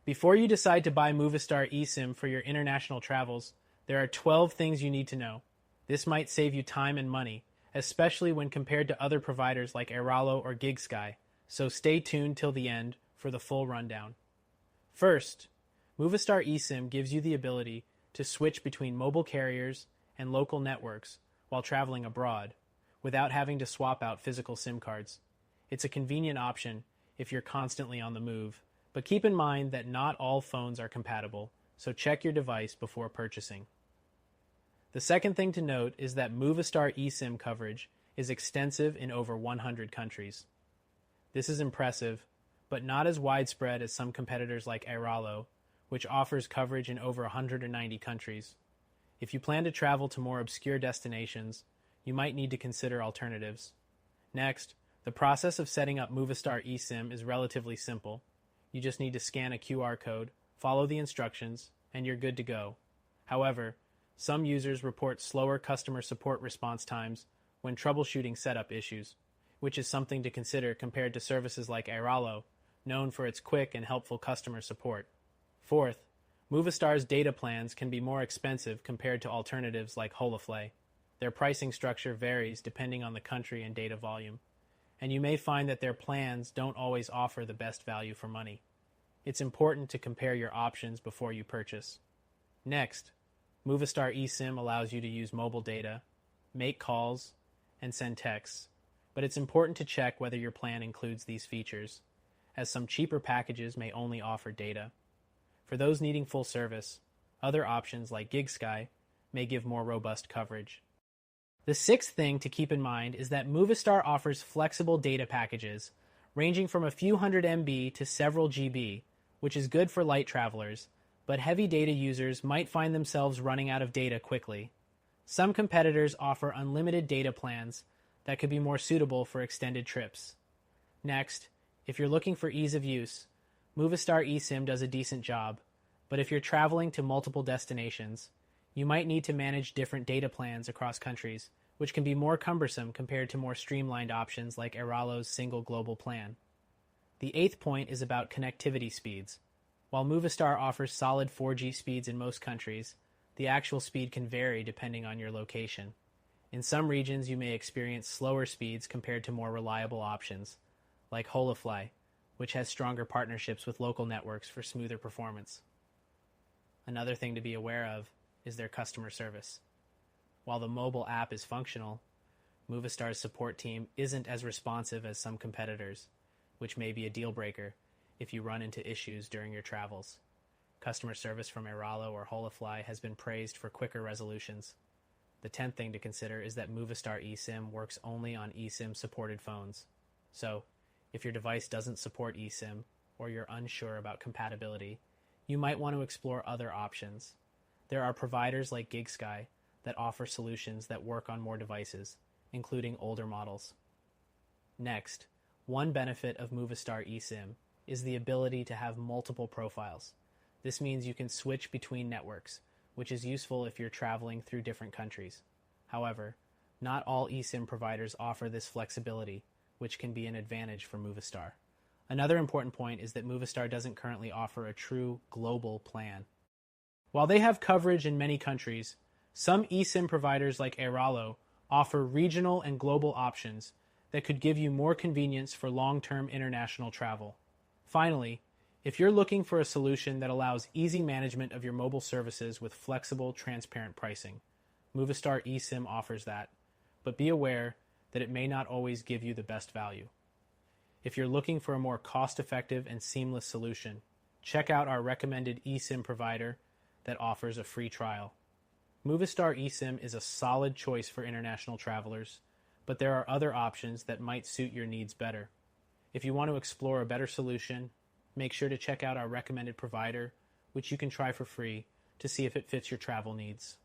Before you decide to buy Movistar eSIM for your international travels, there are 12 things you need to know. This might save you time and money, especially when compared to other providers like Airalo or GigSky, so stay tuned till the end for the full rundown. First, Movistar eSIM gives you the ability to switch between mobile carriers and local networks while traveling abroad, without having to swap out physical SIM cards. It's a convenient option if you're constantly on the move, but keep in mind that not all phones are compatible, so check your device before purchasing. The second thing to note is that Movistar eSIM coverage is extensive in over 100 countries. This is impressive, but not as widespread as some competitors like Airalo, which offers coverage in over 190 countries. If you plan to travel to more obscure destinations, you might need to consider alternatives. Next, the process of setting up Movistar eSIM is relatively simple. You just need to scan a QR code, follow the instructions, and you're good to go. However, some users report slower customer support response times when troubleshooting setup issues, which is something to consider compared to services like Airalo, known for its quick and helpful customer support. Fourth, Movistar's data plans can be more expensive compared to alternatives like Holafly. Their pricing structure varies depending on the country and data volume, and you may find that their plans don't always offer the best value for money. It's important to compare your options before you purchase. Next, Movistar eSIM allows you to use mobile data, make calls, and send texts, but it's important to check whether your plan includes these features, as some cheaper packages may only offer data. For those needing full service, other options like GigSky may give more robust coverage. The sixth thing to keep in mind is that Movistar offers flexible data packages, ranging from a few hundred MB to several GB, which is good for light travelers, but heavy data users might find themselves running out of data quickly. Some competitors offer unlimited data plans that could be more suitable for extended trips. Next, if you're looking for ease of use, Movistar eSIM does a decent job, but if you're traveling to multiple destinations, you might need to manage different data plans across countries, which can be more cumbersome compared to more streamlined options like Airalo's single global plan. The eighth point is about connectivity speeds. While Movistar offers solid 4G speeds in most countries, the actual speed can vary depending on your location. In some regions, you may experience slower speeds compared to more reliable options, like Holafly, which has stronger partnerships with local networks for smoother performance. Another thing to be aware of is their customer service. While the mobile app is functional, Movistar's support team isn't as responsive as some competitors, which may be a deal breaker if you run into issues during your travels. Customer service from Airalo or Holafly has been praised for quicker resolutions. The 10th thing to consider is that Movistar eSIM works only on eSIM-supported phones. So, if your device doesn't support eSIM, or you're unsure about compatibility, you might want to explore other options. There are providers like GigSky that offer solutions that work on more devices, including older models. Next, one benefit of Movistar eSIM is the ability to have multiple profiles. This means you can switch between networks, which is useful if you're traveling through different countries. However, not all eSIM providers offer this flexibility, which can be an advantage for Movistar. Another important point is that Movistar doesn't currently offer a true global plan. While they have coverage in many countries, some eSIM providers like Airalo offer regional and global options that could give you more convenience for long-term international travel. Finally, if you're looking for a solution that allows easy management of your mobile services with flexible, transparent pricing, Movistar eSIM offers that, but be aware that it may not always give you the best value. If you're looking for a more cost-effective and seamless solution, check out our recommended eSIM provider that offers a free trial. Movistar eSIM is a solid choice for international travelers, but there are other options that might suit your needs better. If you want to explore a better solution, make sure to check out our recommended provider, which you can try for free to see if it fits your travel needs.